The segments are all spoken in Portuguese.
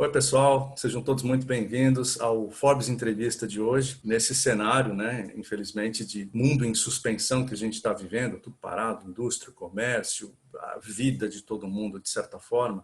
Oi, pessoal, sejam todos muito bem-vindos ao Forbes Entrevista de hoje. Nesse cenário, né, infelizmente, de mundo em suspensão que a gente está vivendo, tudo parado, indústria, comércio, a vida de todo mundo, de certa forma,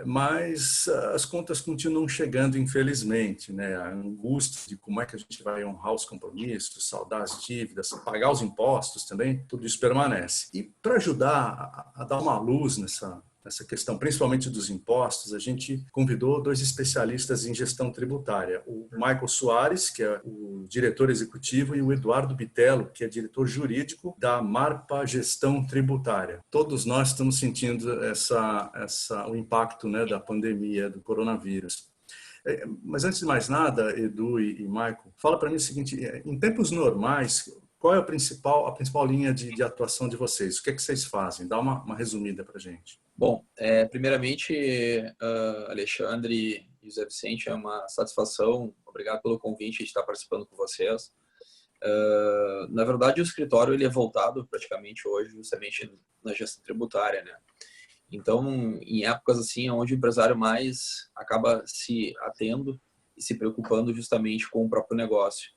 mas as contas continuam chegando, infelizmente, né? A angústia de como é que a gente vai honrar os compromissos, saldar as dívidas, pagar os impostos também, tudo isso permanece. E para ajudar a dar uma luz nessa questão, principalmente dos impostos, a gente convidou dois especialistas em gestão tributária, o Michael Soares, que é o diretor executivo, e o Eduardo Bitello, que é diretor jurídico da Marpa Gestão Tributária. Todos nós estamos sentindo o impacto, né, da pandemia, do coronavírus. Mas antes de mais nada, Edu e Michael, fala para mim o seguinte, em tempos normais, qual é a principal linha de atuação de vocês? O que é que vocês fazem? Dá uma resumida para a gente. Bom, primeiramente, Alexandre e José Vicente, é uma satisfação. Obrigado pelo convite de estar participando com vocês. Na verdade, o escritório ele é voltado praticamente hoje justamente na gestão tributária, né? Então, em épocas assim, onde o empresário mais acaba se atendo e se preocupando justamente com o próprio negócio.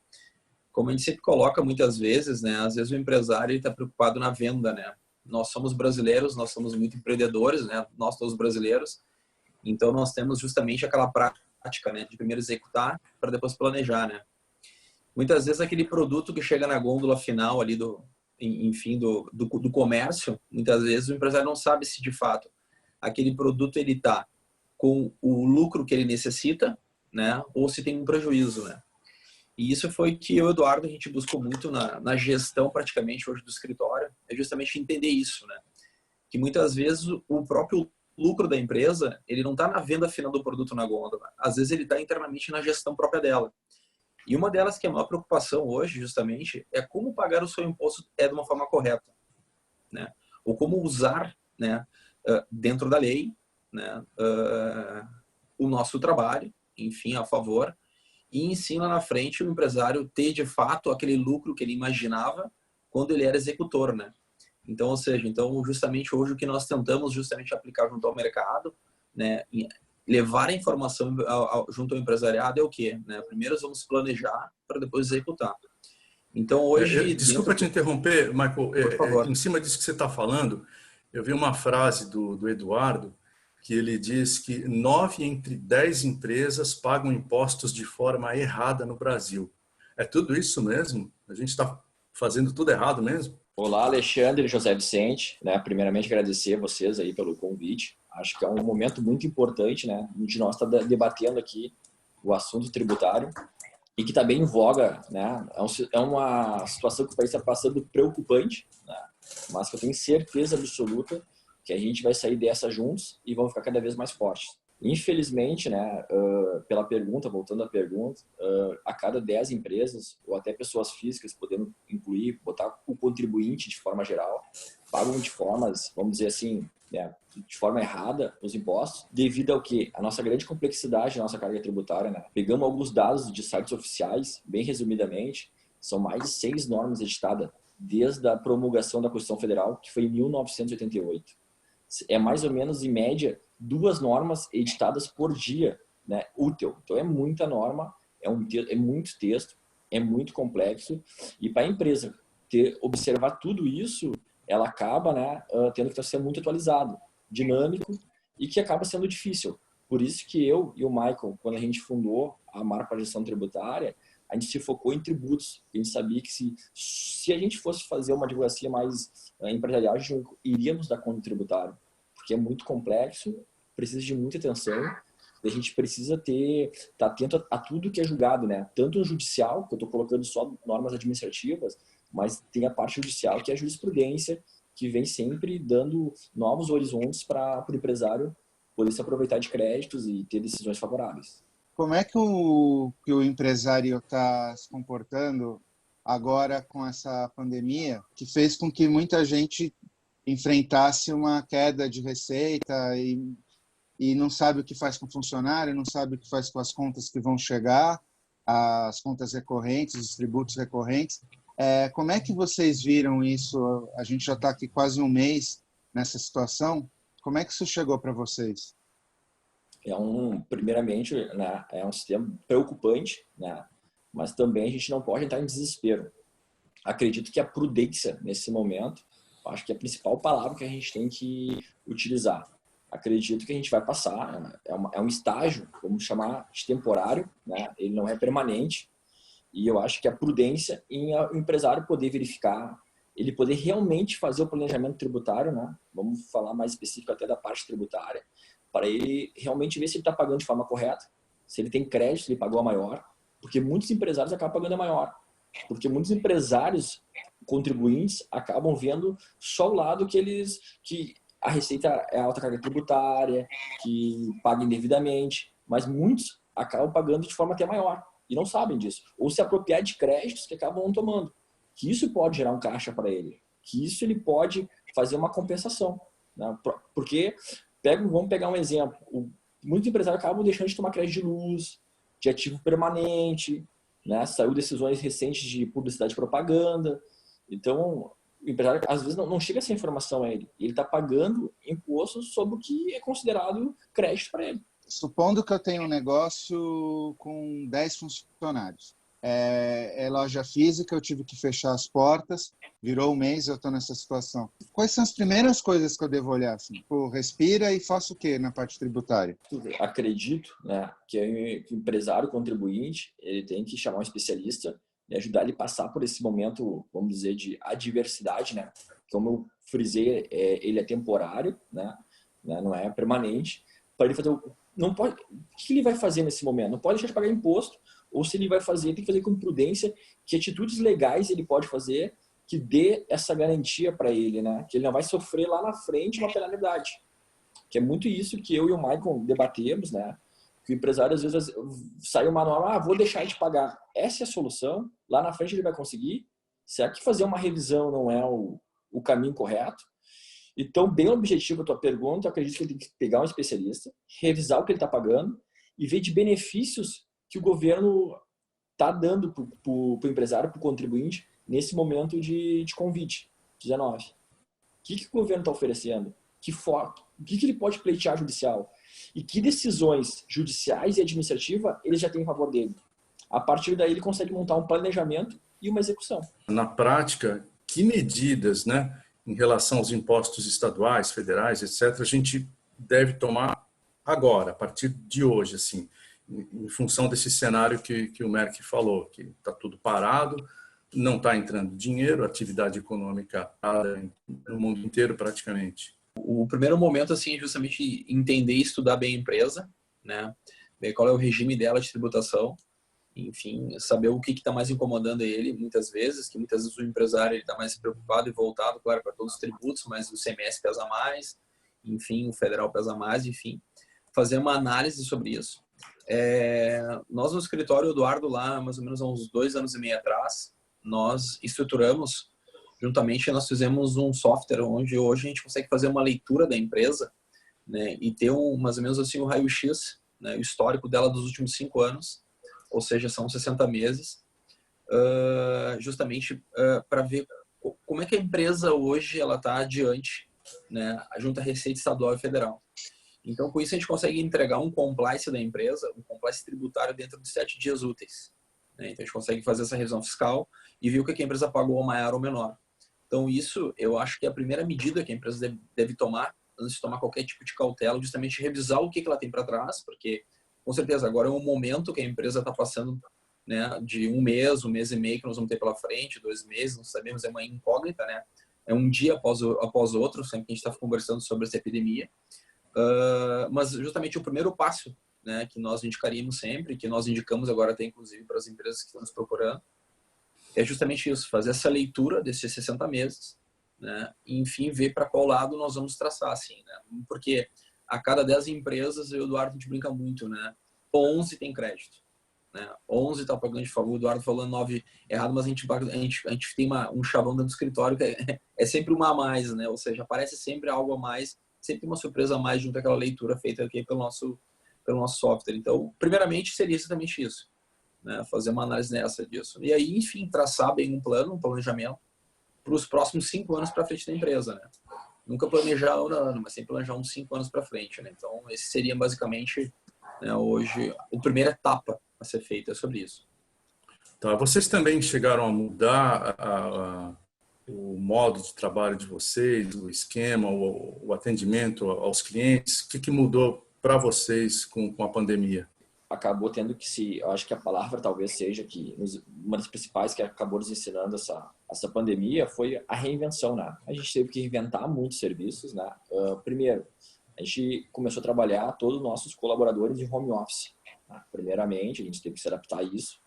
Como a gente sempre coloca muitas vezes, né? Às vezes o empresário está preocupado na venda, né? Nós somos brasileiros, nós somos muito empreendedores, né? Nós todos brasileiros. Então nós temos justamente aquela prática, né, de primeiro executar para depois planejar, né? Muitas vezes aquele produto que chega na gôndola final ali do comércio, muitas vezes o empresário não sabe se de fato aquele produto ele está com o lucro que ele necessita, né, ou se tem um prejuízo, né? E isso foi que eu e o Eduardo, a gente buscou muito na gestão praticamente hoje do escritório, é justamente entender isso, né? Que muitas vezes o próprio lucro da empresa, ele não está na venda final do produto na gôndola, às vezes ele está internamente na gestão própria dela. E uma delas que é a maior preocupação hoje, justamente, é como pagar o seu imposto de uma forma correta, né? Ou como usar, né, dentro da lei, né, o nosso trabalho, enfim, a favor, e ensina na frente o empresário ter de fato aquele lucro que ele imaginava quando ele era executor, né? Então, ou seja, justamente hoje o que nós tentamos justamente aplicar junto ao mercado, né, levar a informação junto ao empresariado é o quê? Né? Primeiro vamos planejar para depois executar. Então hoje... Desculpa te interromper, Michael, Por favor. em cima disso que você está falando, eu vi uma frase do Eduardo, que ele diz que 9 entre 10 empresas pagam impostos de forma errada no Brasil. É tudo isso mesmo? A gente está fazendo tudo errado mesmo? Olá, Alexandre e José Vicente, né? Primeiramente agradecer a vocês aí pelo convite. Acho que é um momento muito importante, né? De nós estar debatendo aqui o assunto tributário e que está bem em voga, né? É uma situação que o país está passando preocupante, né? Mas que eu tenho certeza absoluta que a gente vai sair dessa juntos e vamos ficar cada vez mais fortes. Infelizmente, né, pela pergunta, voltando à pergunta, a cada 10 empresas, ou até pessoas físicas, podendo incluir, botar o contribuinte de forma geral, pagam de formas, vamos dizer assim, né, de forma errada os impostos, devido ao que? A nossa grande complexidade, a nossa carga tributária, né? Pegamos alguns dados de sites oficiais, bem resumidamente, são mais de 6 normas editadas desde a promulgação da Constituição Federal, que foi em 1988. É mais ou menos, em média, 2 normas editadas por dia, né, útil. Então é muita norma, é muito texto, é muito complexo, e para a empresa observar tudo isso, ela acaba, né, tendo que ser muito atualizado, dinâmico, e que acaba sendo difícil. Por isso que eu e o Michael, quando a gente fundou a Marpa Gestão Tributária, a gente se focou em tributos. A gente sabia que se a gente fosse fazer uma advocacia mais empresarial, a gente iríamos dar conta tributário, porque é muito complexo, precisa de muita atenção, e a gente precisa estar atento a tudo que é julgado, né? Tanto no judicial, que eu estou colocando só normas administrativas, mas tem a parte judicial, que é a jurisprudência, que vem sempre dando novos horizontes para o empresário poder se aproveitar de créditos e ter decisões favoráveis. Como é que o empresário está se comportando agora com essa pandemia, que fez com que muita gente enfrentasse uma queda de receita e não sabe o que faz com o funcionário, não sabe o que faz com as contas que vão chegar, as contas recorrentes, os tributos recorrentes. Como é que vocês viram isso? A gente já está aqui quase um mês nessa situação. Como é que isso chegou para vocês? primeiramente, né, é um sistema preocupante, né, mas também a gente não pode entrar em desespero. Acredito que a prudência, nesse momento, acho que é a principal palavra que a gente tem que utilizar. Acredito que a gente vai passar, é um estágio, vamos chamar de temporário, né, ele não é permanente, e eu acho que a prudência em o empresário poder verificar, ele poder realmente fazer o planejamento tributário, né, vamos falar mais específico até da parte tributária, para ele realmente ver se ele está pagando de forma correta, se ele tem crédito, se ele pagou a maior, porque muitos empresários acabam pagando a maior. Porque muitos empresários contribuintes acabam vendo só o lado que a receita é alta carga tributária, que paga indevidamente, mas muitos acabam pagando de forma até maior e não sabem disso. Ou se apropriar de créditos que acabam tomando. Que isso pode gerar um caixa para ele. Que isso ele pode fazer uma compensação. Né? Porque, vamos pegar um exemplo. Muitos empresários acabam deixando de tomar crédito de luz, de ativo permanente, né? Saiu decisões recentes de publicidade e propaganda. Então, o empresário às vezes não chega essa informação a ele. Ele está pagando impostos sobre o que é considerado crédito para ele. Supondo que eu tenho um negócio com 10 funcionários. É loja física, eu tive que fechar as portas, virou um mês, eu estou nessa situação. Quais são as primeiras coisas que eu devo olhar? Assim? Pô, respira e faço o quê na parte tributária? Acredito, né, que o empresário contribuinte ele tem que chamar um especialista e ajudar ele a passar por esse momento, vamos dizer, de adversidade, né? Como eu frisei, ele é temporário, né? Não é permanente. Para ele fazer não pode, o que ele vai fazer nesse momento? Não pode deixar de pagar imposto, ou se ele vai fazer, tem que fazer com prudência, que atitudes legais ele pode fazer que dê essa garantia para ele, né? Que ele não vai sofrer lá na frente uma penalidade. Que é muito isso que eu e o Michael debatemos, né? Que o empresário às vezes sai uma norma, vou deixar de pagar. Essa é a solução, lá na frente ele vai conseguir. Será que fazer uma revisão não é o caminho correto? Então, bem objetivo a tua pergunta, eu acredito que ele tem que pegar um especialista, revisar o que ele está pagando e ver de benefícios que o governo está dando para o empresário, para o contribuinte, nesse momento de Covid-19. O que o governo está oferecendo? O que ele pode pleitear judicial? E que decisões judiciais e administrativas ele já tem em favor dele? A partir daí, ele consegue montar um planejamento e uma execução. Na prática, que medidas, né, em relação aos impostos estaduais, federais, etc., a gente deve tomar agora, a partir de hoje, assim, em função desse cenário que o Merck falou, que está tudo parado, não está entrando dinheiro, atividade econômica no mundo inteiro praticamente. O primeiro momento assim é justamente entender e estudar bem a empresa, né? Ver qual é o regime dela de tributação, enfim, saber o que está mais incomodando ele muitas vezes o empresário está mais preocupado e voltado, claro, para todos os tributos, mas o ICMS pesa mais, enfim, o federal pesa mais, enfim, fazer uma análise sobre isso. Nós no escritório, Eduardo, lá mais ou menos há uns 2 anos e meio atrás, nós estruturamos, juntamente nós fizemos um software onde hoje a gente consegue fazer uma leitura da empresa, né, e ter mais ou menos assim um raio-x, né, o histórico dela dos últimos 5 anos, ou seja, são 60 meses, justamente para ver como é que a empresa hoje ela está adiante, né, junto à Receita Estadual e Federal. Então, com isso, a gente consegue entregar um compliance da empresa, um compliance tributário dentro de 7 dias úteis. Né? Então, a gente consegue fazer essa revisão fiscal e ver o que a empresa pagou maior ou menor. Então, isso eu acho que é a primeira medida que a empresa deve tomar, antes de tomar qualquer tipo de cautela, justamente revisar o que ela tem para trás, porque, com certeza, agora é um momento que a empresa está passando, né, de um mês e meio que nós vamos ter pela frente, 2 meses, não sabemos, é uma incógnita, né? É um dia após outro, sempre que a gente está conversando sobre essa epidemia. Mas justamente o primeiro passo, né, que nós indicaríamos sempre, que nós indicamos agora até inclusive para as empresas que estão nos procurando, é justamente isso, fazer essa leitura desses 60 meses, né, e enfim ver para qual lado nós vamos traçar, assim, né, porque a cada 10 empresas, eu e o Eduardo, a gente brinca muito, né, 11 tem crédito, né, 11 está pagando de favor, o Eduardo falando 9 errado, mas a gente tem um chavão dentro do escritório que é sempre uma a mais, né, ou seja, aparece sempre algo a mais, sempre uma surpresa a mais junto àquela leitura feita aqui pelo nosso software. Então, primeiramente, seria exatamente isso, né? Fazer uma análise disso. E aí, enfim, traçar bem um planejamento para os próximos 5 anos para frente da empresa, né? nunca planejar ano a ano, mas sempre planejar uns 5 anos para frente, né? Então, esse seria basicamente, né, hoje a primeira etapa a ser feita sobre isso. Tá, vocês também chegaram a mudar o modo de trabalho de vocês, o esquema, o atendimento aos clientes? O que mudou para vocês com a pandemia? Acabou tendo que eu acho que a palavra talvez seja que uma das principais que acabou nos ensinando essa pandemia foi a reinvenção, né? A gente teve que reinventar muitos serviços, né? Primeiro, a gente começou a trabalhar todos os nossos colaboradores em home office, né? Primeiramente, a gente teve que se adaptar a isso,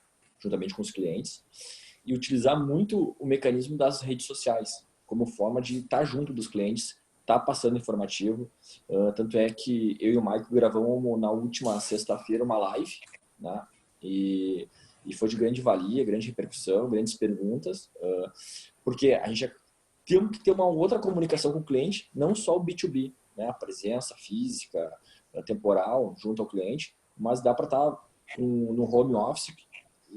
juntamente com os clientes, e utilizar muito o mecanismo das redes sociais como forma de estar junto dos clientes, estar passando informativo. Tanto é que eu e o Michael gravamos na última sexta-feira uma live, né? E foi de grande valia, grande repercussão, grandes perguntas, porque a gente tem que ter uma outra comunicação com o cliente, não só o B2B, né? A presença física, temporal, junto ao cliente, mas dá para estar no home office,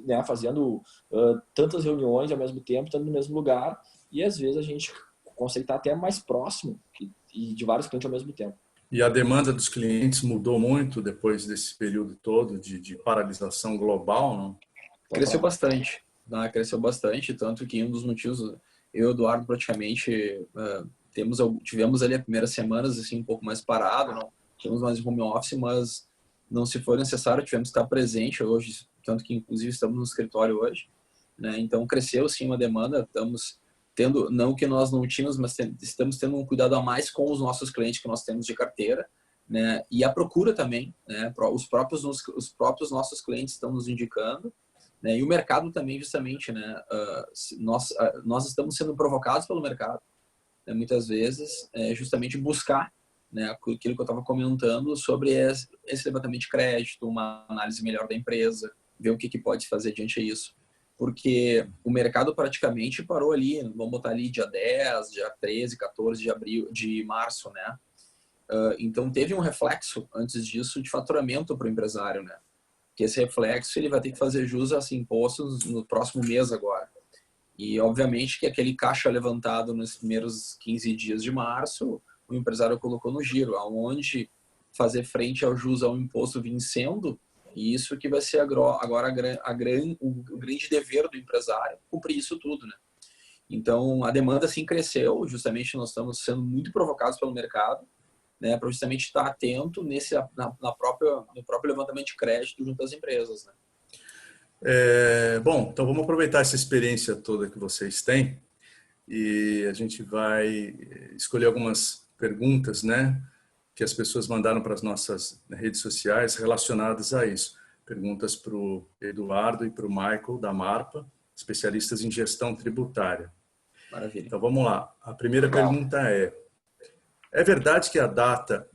né, fazendo tantas reuniões ao mesmo tempo, estando no mesmo lugar, e às vezes a gente consegue estar até mais próximo e de vários clientes ao mesmo tempo. E a demanda dos clientes mudou muito depois desse período todo de paralisação global, não? Cresceu bastante, né? Cresceu bastante, tanto que um dos motivos, eu e o Eduardo praticamente tivemos ali as primeiras semanas assim, um pouco mais parado, não tivemos mais home office, mas não se foi necessário, tivemos que estar presente hoje, tanto que inclusive estamos no escritório hoje, né? Então cresceu sim uma demanda, estamos tendo, não que nós não tínhamos, mas estamos tendo um cuidado a mais com os nossos clientes que nós temos de carteira, né? E a procura também, né? Os próprios nossos clientes estão nos indicando, né? E o mercado também justamente, né? Nós estamos sendo provocados pelo mercado, né? Muitas vezes, justamente buscar, né, aquilo que eu estava comentando sobre esse levantamento de crédito, uma análise melhor da empresa, ver o que pode fazer diante disso. Porque o mercado praticamente parou ali, vamos botar ali dia 10, dia 13, 14 de março, né? Então teve um reflexo antes disso de faturamento para o empresário, né? Que esse reflexo ele vai ter que fazer jus a esses impostos no próximo mês agora. E obviamente que aquele caixa levantado nos primeiros 15 dias de março, o empresário colocou no giro, aonde fazer frente ao jus ao imposto vencendo, e isso que vai ser agora o grande dever do empresário, cumprir isso tudo, né? Então, a demanda sim cresceu, justamente nós estamos sendo muito provocados pelo mercado, né, para justamente estar atento no próprio levantamento de crédito junto às empresas, né? Bom, então vamos aproveitar essa experiência toda que vocês têm e a gente vai escolher algumas perguntas, né, que as pessoas mandaram para as nossas redes sociais relacionadas a isso. Perguntas para o Eduardo e para o Michael, da Marpa, especialistas em gestão tributária. Maravilha. Então vamos lá. A primeira pergunta é verdade que a data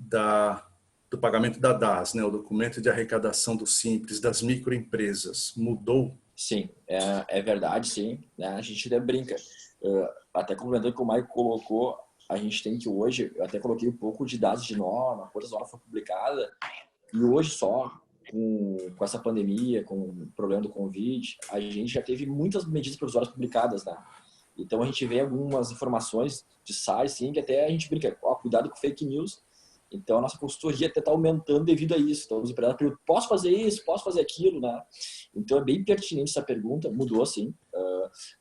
do pagamento da DAS, né, o documento de arrecadação do Simples, das microempresas, mudou? Sim, é verdade, sim. Né? A gente até brinca. Até complementando o que o Michael colocou, a gente tem que hoje, eu até coloquei um pouco de dados de norma, quantas normas foram publicadas, e hoje só, com essa pandemia, com o problema do Covid, a gente já teve muitas medidas provisórias publicadas, né? Então a gente vê algumas informações de sites, sim, que até a gente brinca, cuidado com fake news. Então a nossa consultoria até está aumentando devido a isso. Então os empresários perguntam, posso fazer isso, posso fazer aquilo, né? Então é bem pertinente essa pergunta, mudou sim,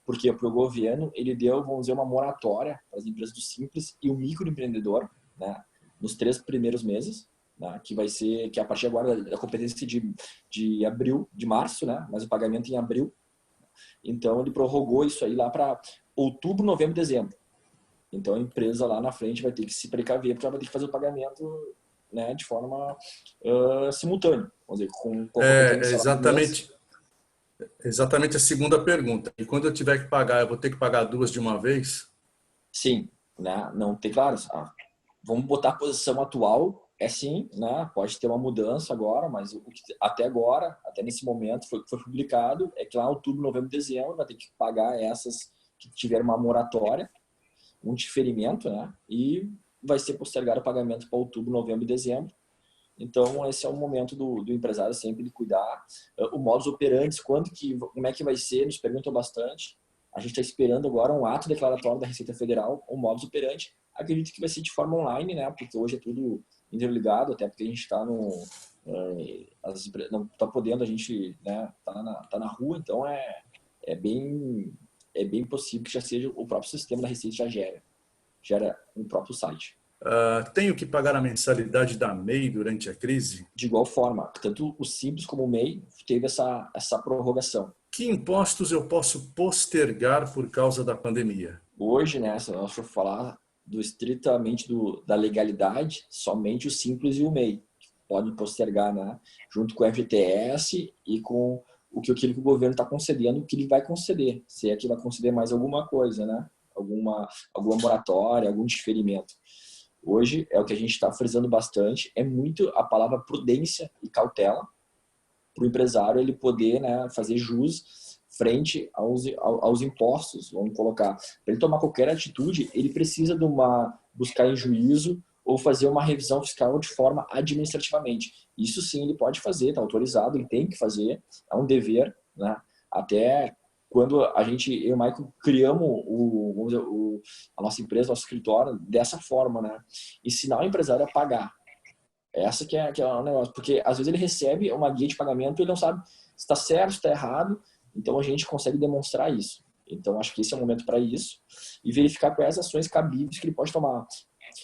porque para o governo ele deu, vamos dizer, uma moratória para as empresas do Simples e o microempreendedor, né? Nos 3 primeiros meses, né? Que vai ser, que a partir agora da competência de março, né? Mas o pagamento em abril. Então ele prorrogou isso aí lá para outubro, novembro, dezembro. Então a empresa lá na frente vai ter que se precaver porque ela vai ter que fazer o pagamento, né, de forma simultânea, vamos dizer, com exatamente a segunda pergunta. E quando eu tiver que pagar, eu vou ter que pagar 2 de uma vez? Sim, né? Não tem, claro, vamos botar a posição atual, sim, né? Pode ter uma mudança agora, mas o que até agora, até nesse momento foi publicado, é que lá em outubro, novembro, dezembro vai ter que pagar essas que tiveram uma moratória, um diferimento, né? E vai ser postergado o pagamento para outubro, novembro e dezembro. Então, esse é o momento do empresário sempre de cuidar. O modus operandi, como é que vai ser, nos perguntam bastante. A gente está esperando agora um ato declaratório da Receita Federal, o modus operandi. acredito que vai ser de forma online, né? Porque hoje é tudo interligado, até porque a gente está no... não está podendo, a gente, né, tá na rua, então é bem possível que já seja o próprio sistema da Receita já gera um próprio site. Tenho que pagar a mensalidade da MEI durante a crise? De igual forma, tanto o Simples como o MEI teve essa prorrogação. Que impostos eu posso postergar por causa da pandemia? Hoje, né, se nós for falar estritamente da legalidade, somente o Simples e o MEI podem postergar, né, junto com o FGTS e com aquilo que o governo está concedendo, o que ele vai conceder, se é que vai conceder mais alguma coisa, né, alguma moratória, algum diferimento. Hoje, é o que a gente está frisando bastante, é muito a palavra prudência e cautela para o empresário ele poder, né, fazer jus frente aos impostos, vamos colocar. Para ele tomar qualquer atitude, ele precisa buscar em juízo ou fazer uma revisão fiscal de forma administrativamente. Isso sim ele pode fazer, está autorizado, ele tem que fazer, é um dever, né? Até quando eu e o Michael criamos a nossa empresa, nosso escritório, dessa forma, né? Ensinar o empresário a pagar. Essa que é o negócio, porque às vezes ele recebe uma guia de pagamento e ele não sabe se está certo, se está errado, então a gente consegue demonstrar isso. Então acho que esse é o momento para isso e verificar quais ações cabíveis que ele pode tomar.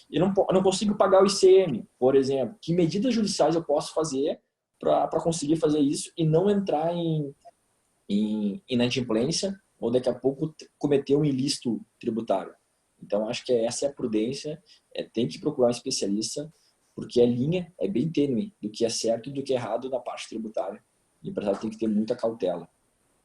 Eu não consigo pagar o ICM, por exemplo. Que medidas judiciais eu posso fazer para conseguir fazer isso e não entrar em inadimplência ou daqui a pouco cometer um ilícito tributário. Então acho que essa é a prudência, tem que procurar um especialista, porque a linha é bem tênue do que é certo e do que é errado na parte tributária. O empresário tem que ter muita cautela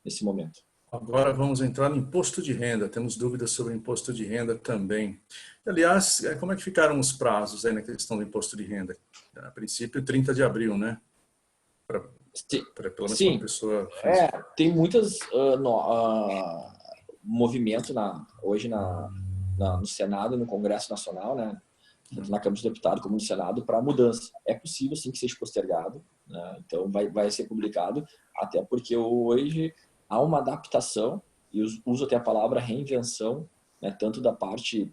nesse momento. Agora vamos entrar no imposto de renda. Temos dúvidas sobre o imposto de renda também. Aliás, como é que ficaram os prazos aí na questão do imposto de renda? A princípio, 30 de abril, né? Pelo menos para a pessoa física. Tem muitos movimentos hoje no Senado e no Congresso Nacional, né? Tanto na Câmara dos Deputados como no Senado, para mudança. É possível, sim, que seja postergado, né? Então, vai ser publicado, até porque hoje há uma adaptação, e uso até a palavra reinvenção, né? Tanto da parte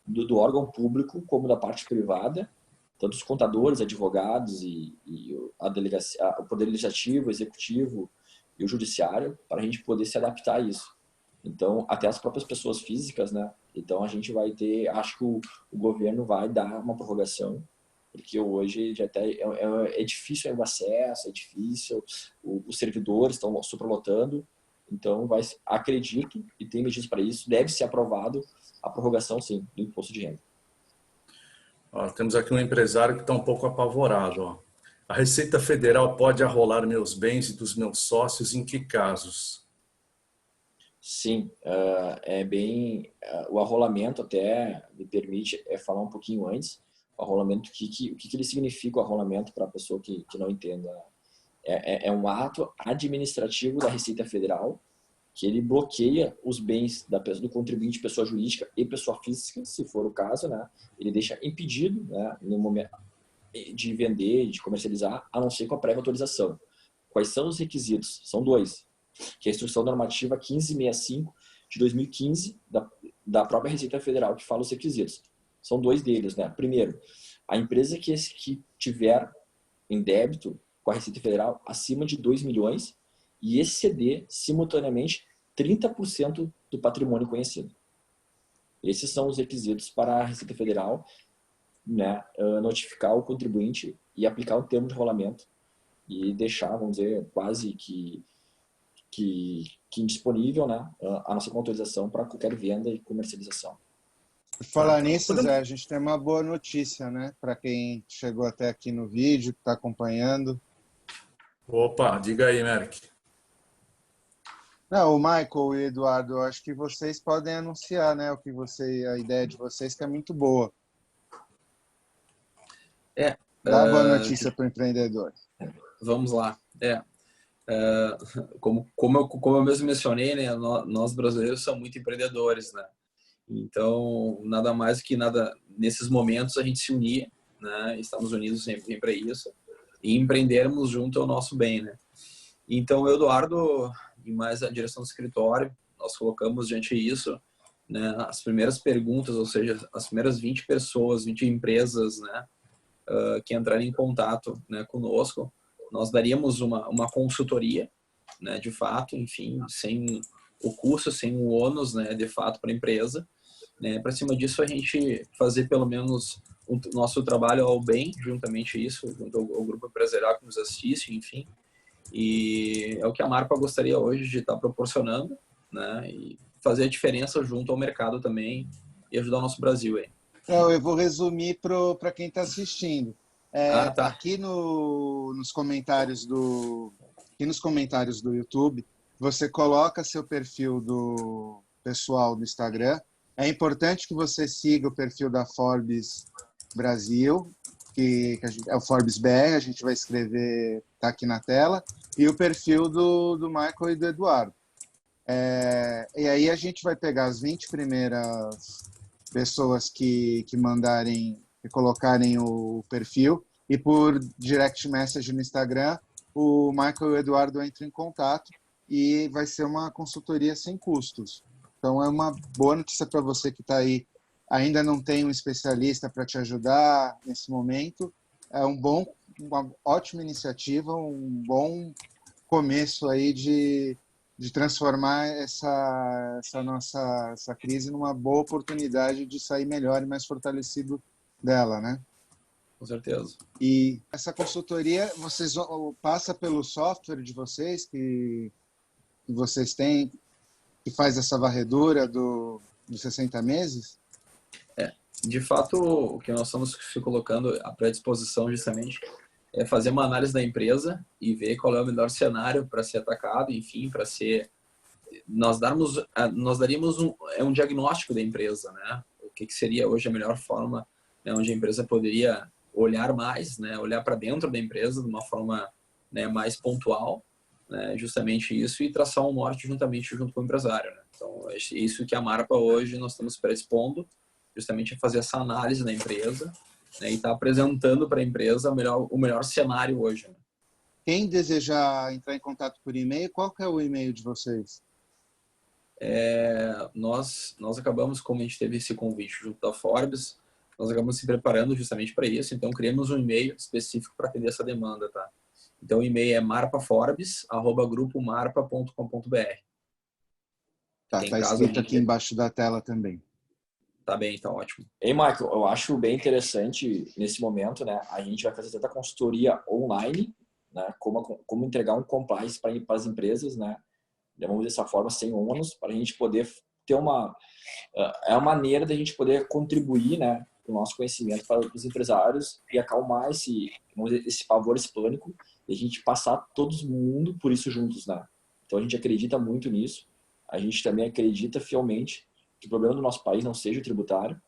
do órgão público como da parte privada, tanto os contadores, advogados e a delegacia, o Poder Legislativo, o Executivo e o Judiciário, para a gente poder se adaptar a isso. Então, até as próprias pessoas físicas, né? Então, a gente vai ter, acho que o governo vai dar uma prorrogação, porque hoje já é difícil o acesso, é difícil, os servidores estão superlotando. Então, acredito, e tem medidas para isso, deve ser aprovado a prorrogação, sim, do imposto de renda. Temos aqui um empresário que está um pouco apavorado. A Receita Federal pode arrolar meus bens e dos meus sócios em que casos? Sim, o arrolamento até me permite falar um pouquinho antes. O arrolamento, o que ele significa o arrolamento para a pessoa que não entenda? É um ato administrativo da Receita Federal que ele bloqueia os bens do contribuinte, pessoa jurídica e pessoa física, se for o caso, né? Ele deixa impedido, né, no momento de vender, de comercializar, a não ser com a prévia autorização. Quais são os requisitos? São dois, que é a Instrução Normativa 1565 de 2015 da própria Receita Federal, que fala os requisitos. São dois deles, né? Primeiro, a empresa que tiver em débito com a Receita Federal acima de 2 milhões e exceder simultaneamente 30% do patrimônio conhecido. Esses são os requisitos para a Receita Federal, né, notificar o contribuinte e aplicar o termo de rolamento e deixar, vamos dizer, quase que indisponível, né, a nossa autorização para qualquer venda e comercialização. Por falar nisso, Zé, a gente tem uma boa notícia, né, para quem chegou até aqui no vídeo, que está acompanhando. Opa, diga aí, Merck. Não, o Michael e o Eduardo, eu acho que vocês podem anunciar, né, a ideia de vocês, que é muito boa. Dá uma boa notícia para o empreendedor. Vamos lá. Como eu mesmo mencionei, né, nós brasileiros somos muito empreendedores, né? Então, nada mais do que nesses momentos a gente se unir, né? Estamos unidos sempre para isso e empreendermos junto ao nosso bem, né? Então, o Eduardo e mais a direção do escritório, nós colocamos diante disso né, as primeiras perguntas, ou seja, as primeiras 20 pessoas, 20 empresas, né, que entrarem em contato, né, conosco, nós daríamos uma consultoria, né, de fato, enfim, sem o custo, sem o ônus, né, de fato, para a empresa. Né, para cima disso, a gente fazer pelo menos o nosso trabalho ao bem, juntamente a isso, junto ao grupo empresarial que nos assiste, enfim. E é o que a Marpa gostaria hoje de estar proporcionando, né, e fazer a diferença junto ao mercado também e ajudar o nosso Brasil aí. Eu vou resumir para quem está assistindo. Tá. Aqui nos comentários do YouTube, você coloca seu perfil do pessoal do Instagram. É importante que você siga o perfil da Forbes Brasil, que é o Forbes BR, a gente vai escrever, tá aqui na tela, e o perfil do Michael e do Eduardo. E aí a gente vai pegar as 20 primeiras pessoas que mandarem, que colocarem o perfil, e por direct message no Instagram, o Michael e o Eduardo entram em contato e vai ser uma consultoria sem custos. Então é uma boa notícia para você que está aí, ainda não tem um especialista para te ajudar nesse momento. É uma ótima iniciativa, um bom começo aí de transformar essa crise numa boa oportunidade de sair melhor e mais fortalecido dela, né? Com certeza. E essa consultoria, vocês passa pelo software de vocês que vocês têm, que faz essa varredura dos 60 meses? De fato, o que nós estamos se colocando à predisposição justamente é fazer uma análise da empresa e ver qual é o melhor cenário para ser atacado, enfim, para ser... Nós daríamos um diagnóstico da empresa, né? O que seria hoje a melhor forma, né, onde a empresa poderia olhar mais, né, olhar para dentro da empresa de uma forma, né, mais pontual, né, justamente isso, e traçar um norte junto com o empresário, né? Então, é isso que a Marpa hoje nós estamos predispondo, justamente a fazer essa análise da empresa, né, e estar apresentando para a empresa o melhor cenário hoje, né? Quem desejar entrar em contato por e-mail, qual que é o e-mail de vocês? Nós acabamos, como a gente teve esse convite junto da Forbes, nós acabamos se preparando justamente para isso, então criamos um e-mail específico para atender essa demanda, tá? Então o e-mail é marpaforbes@grupomarpa.com.br. Tá escrito aqui embaixo da tela também. Tá bem, tá ótimo. Ei, Michael, eu acho bem interessante nesse momento, né? A gente vai fazer tanta consultoria online, né? Como entregar um compliance para as empresas, né? Vamos dessa forma, sem ônus, para a gente poder ter uma maneira da gente poder contribuir, né, com o nosso conhecimento para os empresários e acalmar esse pavor, esse pânico, e a gente passar todo mundo por isso juntos, né? Então a gente acredita muito nisso. A gente também acredita fielmente que o problema do nosso país não seja o tributário,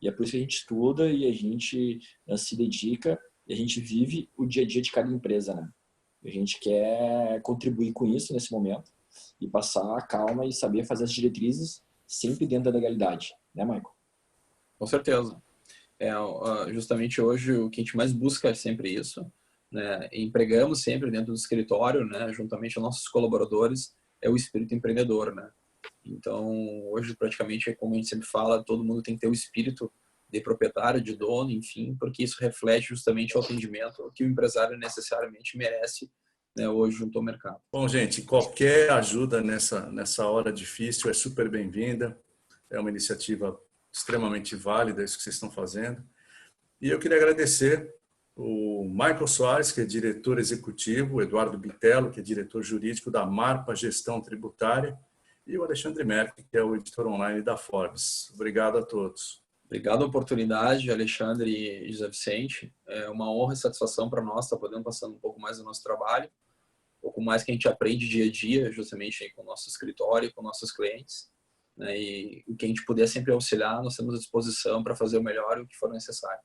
e é por isso que a gente estuda e a gente se dedica e a gente vive o dia a dia de cada empresa, né? A gente quer contribuir com isso nesse momento e passar a calma e saber fazer as diretrizes sempre dentro da legalidade, né, Michael? Com certeza. Justamente hoje o que a gente mais busca é sempre isso, né? Empregamos sempre dentro do escritório, né, juntamente aos nossos colaboradores, é o espírito empreendedor, né? Então, hoje praticamente, como a gente sempre fala, todo mundo tem que ter o espírito de proprietário, de dono, enfim, porque isso reflete justamente o atendimento que o empresário necessariamente merece, né, hoje junto ao mercado. Bom, gente, qualquer ajuda nessa hora difícil é super bem-vinda. É uma iniciativa extremamente válida, isso que vocês estão fazendo. E eu queria agradecer o Michael Soares, que é diretor executivo, o Eduardo Bitello, que é diretor jurídico da Marpa Gestão Tributária, e o Alexandre Merck, que é o editor online da Forbes. Obrigado a todos. Obrigado a oportunidade, Alexandre e José Vicente. É uma honra e satisfação para nós estar podendo passar um pouco mais do nosso trabalho, um pouco mais que a gente aprende dia a dia, justamente com o nosso escritório, com nossos clientes, né? E o que a gente puder sempre auxiliar, nós temos à disposição para fazer o melhor e o que for necessário.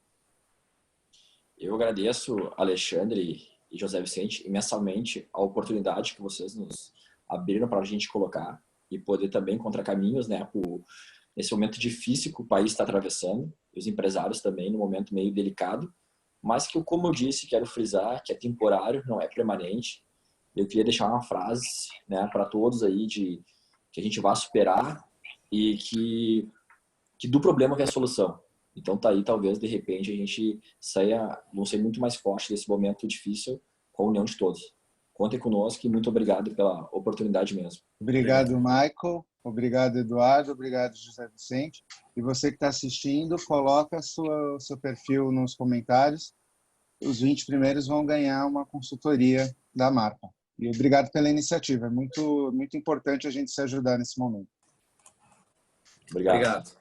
Eu agradeço, Alexandre e José Vicente, imensamente a oportunidade que vocês nos abriram para a gente colocar e poder também encontrar caminhos, né, nesse momento difícil que o país está atravessando, e os empresários também, no momento meio delicado, mas que, como eu disse, quero frisar que é temporário, não é permanente. Eu queria deixar uma frase, né, para todos aí, que a gente vai superar e que do problema vem a solução. Então tá aí, talvez, de repente, a gente vamos sair muito mais forte desse momento difícil com a união de todos. Contem conosco e muito obrigado pela oportunidade mesmo. Obrigado, Michael. Obrigado, Eduardo. Obrigado, José Vicente. E você que está assistindo, coloca seu perfil nos comentários. Os 20 primeiros vão ganhar uma consultoria da Marpa. E obrigado pela iniciativa. É muito importante a gente se ajudar nesse momento. Obrigado. Obrigado.